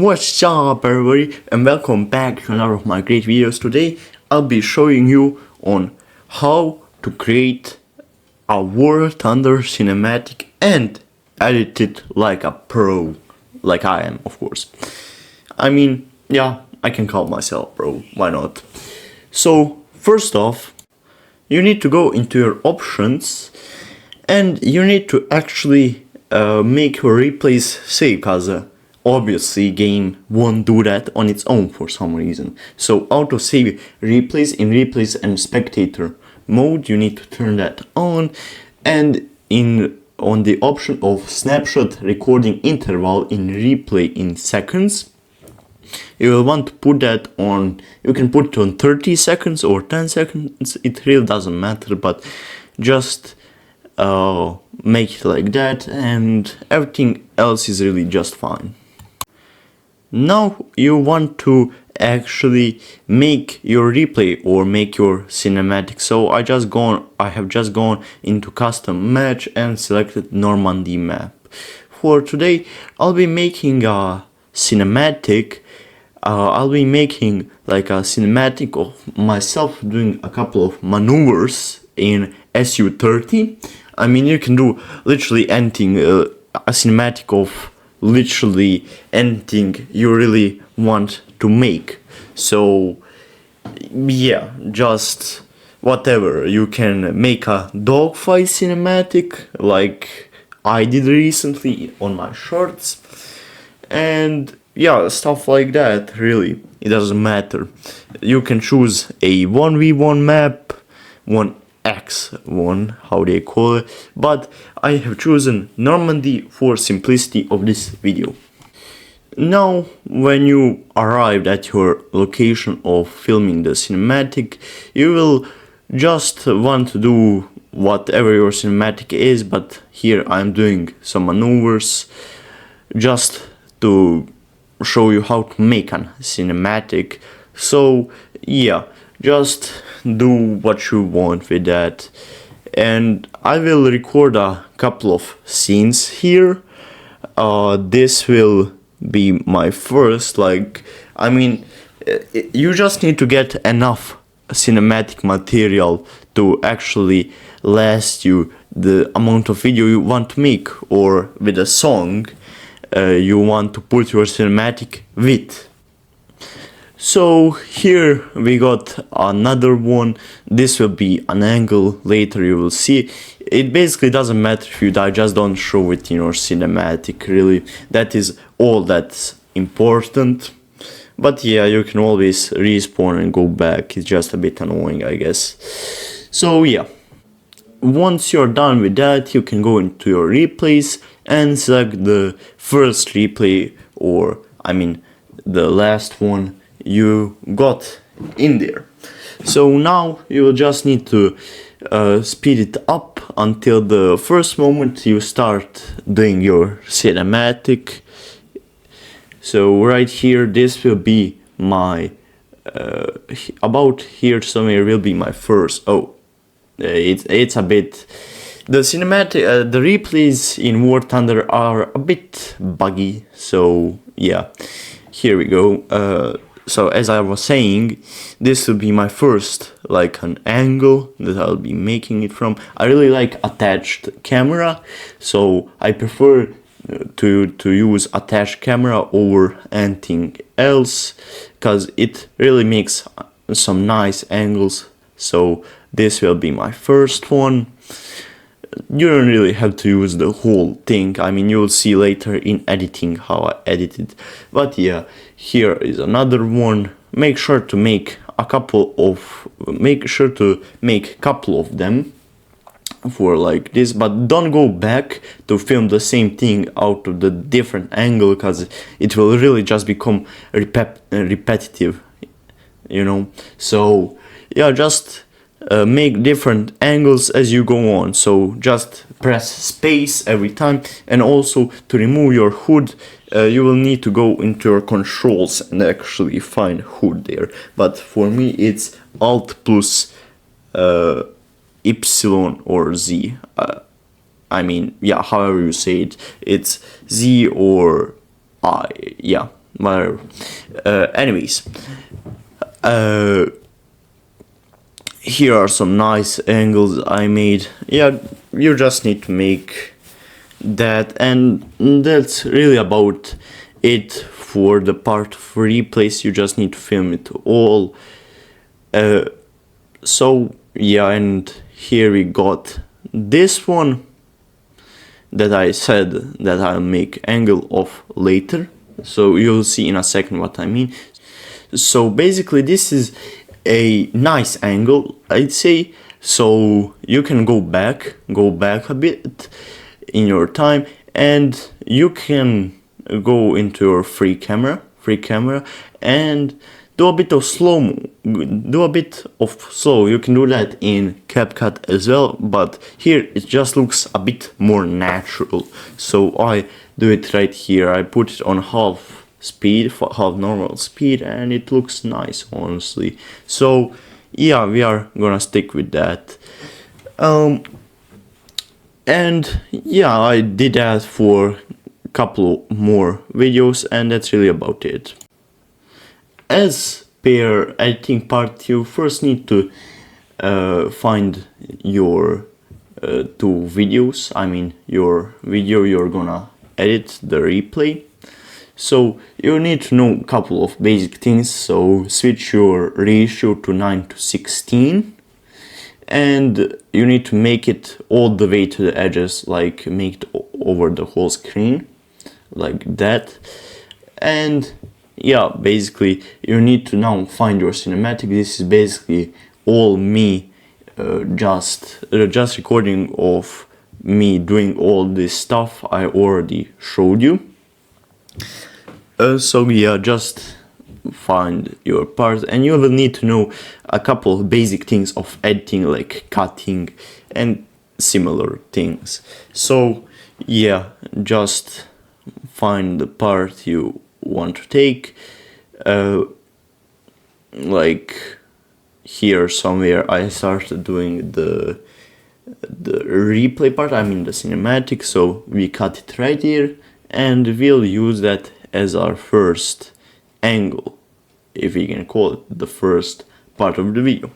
What's up everybody, and welcome back to another of my great videos. Today I'll be showing you on how to create a War Thunder cinematic and edit it like a pro, like I am, of course. I mean, yeah, I can call myself pro, why not? So first off, you need to go into your options and you need to actually make your replays safe, cause obviously game won't do that on its own for some reason. So autosave replays in replays and spectator mode, you need to turn that on, and on the option of snapshot recording interval in replay in seconds, you will want to put that on. You can put it on 30 seconds or 10 seconds, it really doesn't matter, but just make it like that and everything else is really just fine. Now you want to actually make your replay or make your cinematic. So I have just gone into custom match and selected Normandy map. For today I'll be making a cinematic. I'll be making like a cinematic of myself doing a couple of maneuvers in SU-30. I mean, you can do literally anything, a cinematic of literally anything you really want to make. So yeah, just whatever. You can make a dogfight cinematic like I did recently on my shorts, and yeah, stuff like that. Really, it doesn't matter. You can choose a 1v1 map, 1x1, how they call it, but I have chosen Normandy for simplicity of this video. Now, when you arrived at your location of filming the cinematic, you will just want to do whatever your cinematic is, but here I'm doing some maneuvers just to show you how to make a cinematic. So yeah, just do what you want with that, and I will record a couple of scenes here. This will be my first, like, I mean, you just need to get enough cinematic material to actually last you the amount of video you want to make, or with a song you want to put your cinematic with. So here we got another one. This will be an angle, later you will see. It basically doesn't matter if you die, just don't show it in your cinematic, really. That is all that's important. But yeah, you can always respawn and go back, it's just a bit annoying, I guess. So yeah, once you're done with that, you can go into your replays and select the first replay, or I mean the last one you got in there. So now you will just need to speed it up until the first moment you start doing your cinematic. So right here, this will be my about here somewhere will be my first. It's a bit, the cinematic, the replays in War Thunder are a bit buggy, so yeah, here we go. So as I was saying, this will be my first, like, an angle that I'll be making it from. I really like attached camera, so I prefer to use attached camera over anything else, because it really makes some nice angles. So this will be my first one. You don't really have to use the whole thing. I mean, you'll see later in editing how I edited. But yeah, here is another one. Make sure to make a couple of them for like this, but don't go back to film the same thing out of the different angle, because it will really just become repetitive, you know. So yeah, just make different angles as you go on. So just press space every time, and also to remove your hood you will need to go into your controls and actually find hood there, but for me it's Alt plus Y or Z. I mean, yeah, however you say it, it's Z or I, yeah, whatever. Anyways, here are some nice angles I made. Yeah, you just need to make that, and that's really about it for the part of replays. You just need to film it all. So yeah, and here we got this one that I said that I'll make angle of later, so you'll see in a second what I mean. So basically this is a nice angle, I'd say, so you can go back a bit in your time, and you can go into your free camera and do a bit of slow. You can do that in CapCut as well, but here it just looks a bit more natural, so I do it right here. I put it on half speed, half normal speed, and it looks nice, honestly. So yeah, we are gonna stick with that. And yeah, I did that for a couple more videos, and that's really about it. As per editing part, you first need to find your two videos. I mean your video you're gonna edit, the replay. So you need to know a couple of basic things. So switch your ratio to 9:16, and you need to make it all the way to the edges, like make it over the whole screen, like that. And yeah, basically you need to now find your cinematic. This is basically all me, just recording of me doing all this stuff I already showed you. So yeah, just find your part, and you will need to know a couple of basic things of editing, like cutting and similar things. So yeah, just find the part you want to take. Like here somewhere I started doing the replay part, I mean the cinematic, so we cut it right here, and we'll use that as our first angle, if we can call it the first part of the video.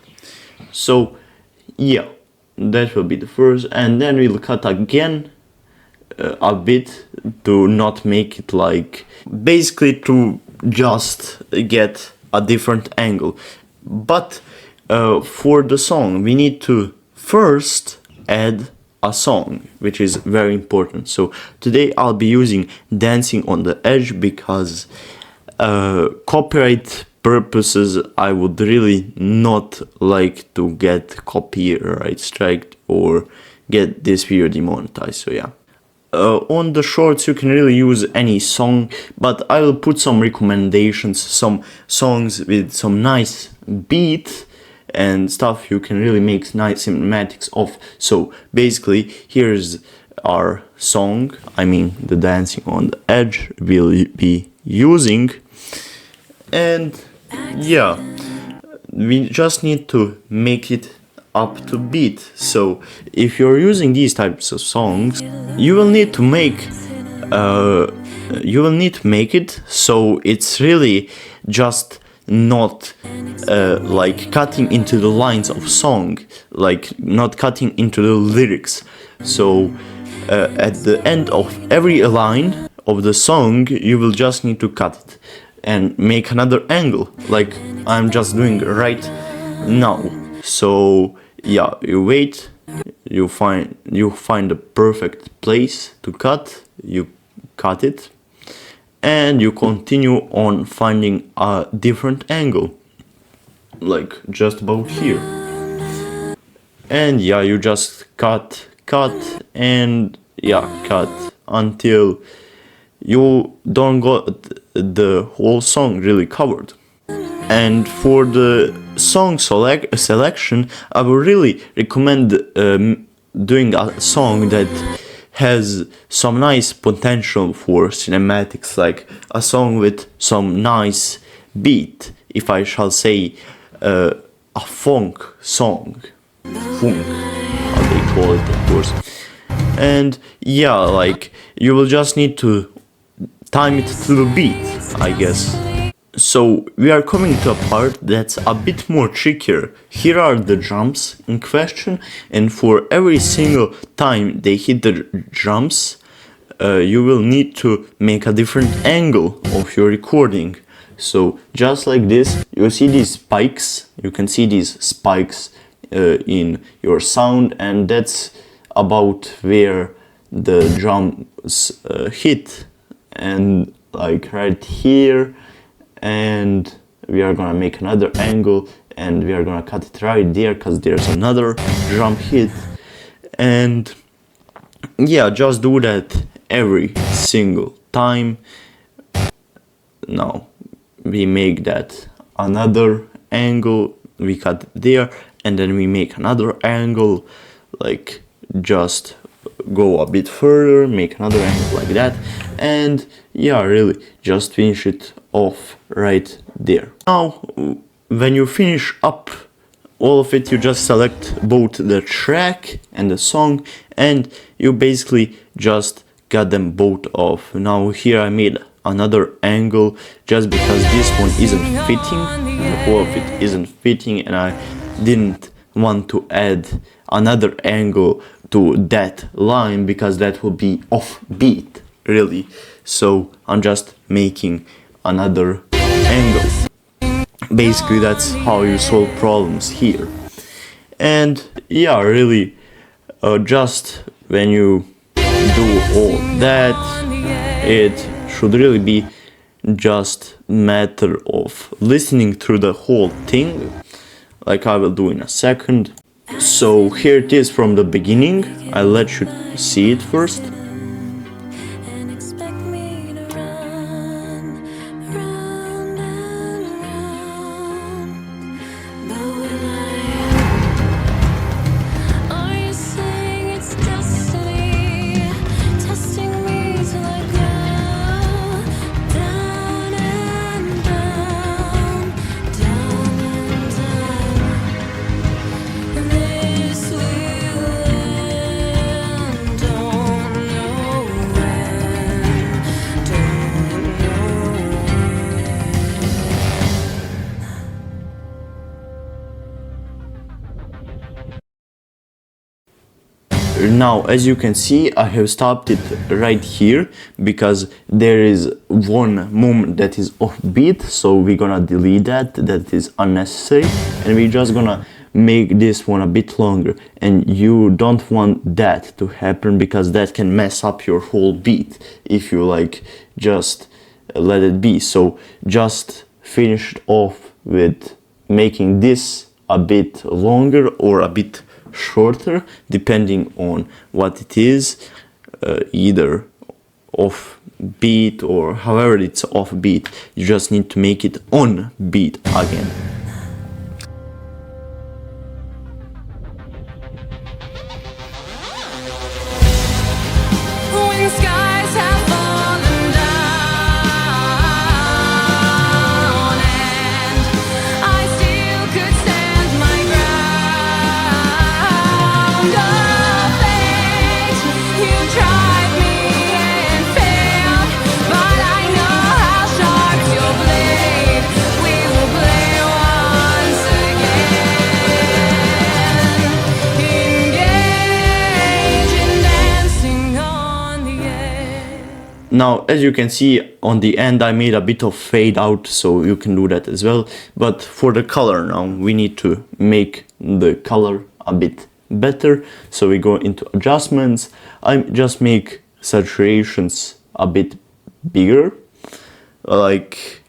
So yeah, that will be the first, and then we'll cut again a bit to not make it like, basically to just get a different angle. But for the song we need to first add a song, which is very important. So today I'll be using Dancing on the Edge because copyright purposes I would really not like to get copyright striked or get this video demonetized. So yeah, on the shorts you can really use any song, but I will put some recommendations, some songs with some nice beat and stuff you can really make nice cinematics of. So basically here's our song, I mean the Dancing on the Edge we'll be using. And yeah, we just need to make it up to beat. So if you're using these types of songs, you will need to make it so it's really just not like cutting into the lines of song, like not cutting into the lyrics. So at the end of every line of the song you will just need to cut it and make another angle, like I'm just doing right now. So yeah, you wait, you find the perfect place to cut, you cut it, and you continue on finding a different angle, like just about here. And yeah, you just cut and yeah, cut until you don't got the whole song really covered. And for the song selection, I would really recommend doing a song that has some nice potential for cinematics, like a song with some nice beat, if I shall say a funk song, funk, how they call it, of course. And yeah, like you will just need to time it to the beat. I guess. So we are coming to a part that's a bit more trickier. Here are the drums in question, and for every single time they hit the drums, you will need to make a different angle of your recording. So just like this, you see these spikes, you can see these spikes in your sound, and that's about where the drums hit, and like right here, and we are gonna make another angle and we are gonna cut it right there because there's another drum hit. And yeah, just do that every single time. Now we make that another angle, we cut it there, and then we make another angle, like just go a bit further, make another angle like that, and yeah, really just finish it off right there. Now when you finish up all of it, you just select both the track and the song, and you basically just got them both off. Now here I made another angle just because this one isn't fitting, the whole of it isn't fitting, and I didn't want to add another angle to that line because that will be off beat really. So I'm just making another angle. Basically that's how you solve problems here. And yeah, really just when you do all that, it should really be just matter of listening through the whole thing, like I will do in a second. So here it is from the beginning. I'll let you see it first. Now, as you can see, I have stopped it right here because there is one moment that is offbeat, so we're gonna delete that, that is unnecessary, and we're just gonna make this one a bit longer, and you don't want that to happen because that can mess up your whole beat if you like just let it be. So just finish off with making this a bit longer or a bit shorter depending on what it is, either off beat or however it's off beat. You just need to make it on beat again. Now, as you can see on the end, I made a bit of fade out, so you can do that as well. But for the color now, we need to make the color a bit better. So we go into adjustments. I just make saturations a bit bigger. Like,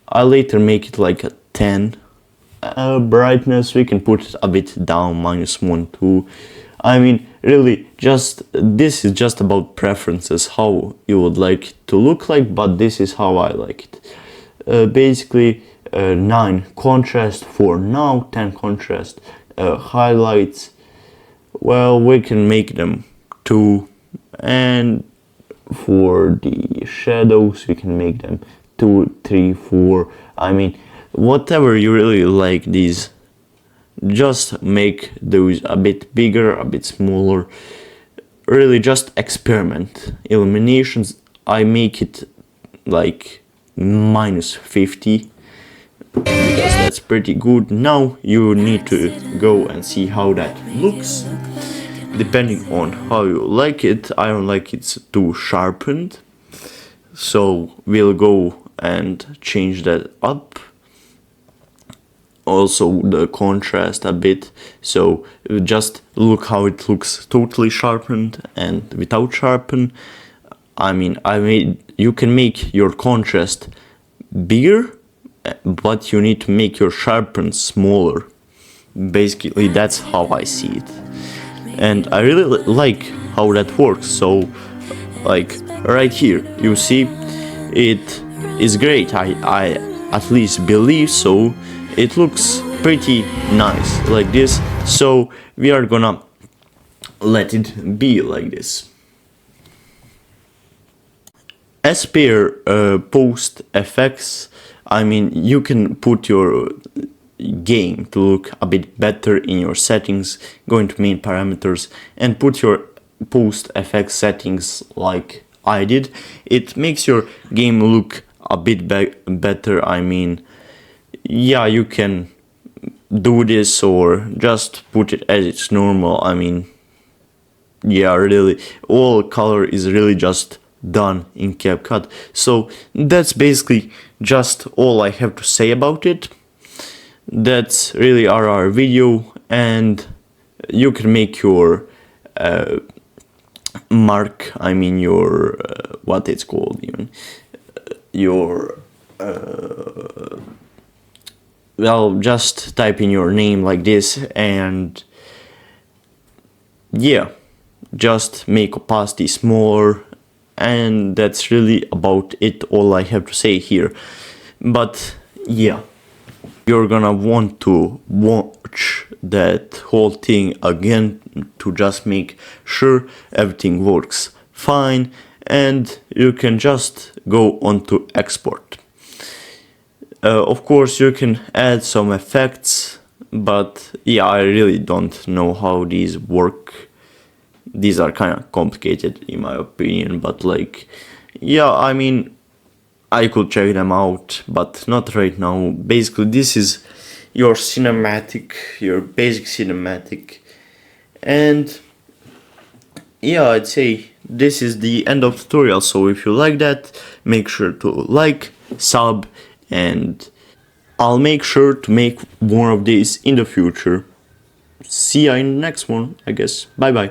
I later make it like a 10. Brightness, we can put it a bit down, -1, 2. I mean, really, just this is just about preferences, how you would like it to look like, but this is how I like it. Basically, 9 contrast for now, 10 contrast. Highlights, well, we can make them 2, and for the shadows, we can make them 2, 3, 4. I mean, whatever you really like these. Just make those a bit bigger, a bit smaller. Really just experiment. Illuminations, I make it like -50, because that's pretty good. Now you need to go and see how that looks, depending on how you like it. I don't like it too sharpened, so we'll go and change that up. Also the contrast a bit, so just look how it looks totally sharpened and without sharpen. I mean, you can make your contrast bigger, but you need to make your sharpen smaller. Basically, that's how I see it, and I really like how that works. So, like right here, you see, it is great. I at least believe so. It looks pretty nice like this, so we are gonna let it be like this. As per post effects, I mean, you can put your game to look a bit better in your settings, go into main parameters and put your post effects settings like I did. It makes your game look a bit better. I mean, yeah, you can do this or just put it as it's normal. I mean, yeah, really, all color is really just done in CapCut. So that's basically just all I have to say about it. That's really our video, and you can make your mark, I mean your what it's called even, your well, just type in your name like this, and yeah, just make opacity smaller, and that's really about it, all I have to say here. But yeah, you're gonna want to watch that whole thing again to just make sure everything works fine, and you can just go on to export. Of course you can add some effects, but yeah, I really don't know how these work. These are kind of complicated in my opinion, but like, yeah, I mean, I could check them out, but not right now. Basically, this is your cinematic, your basic cinematic, and yeah, I'd say this is the end of the tutorial. So if you like that, make sure to like, sub, and I'll make sure to make more of these in the future. See ya in the next one, I guess. Bye bye.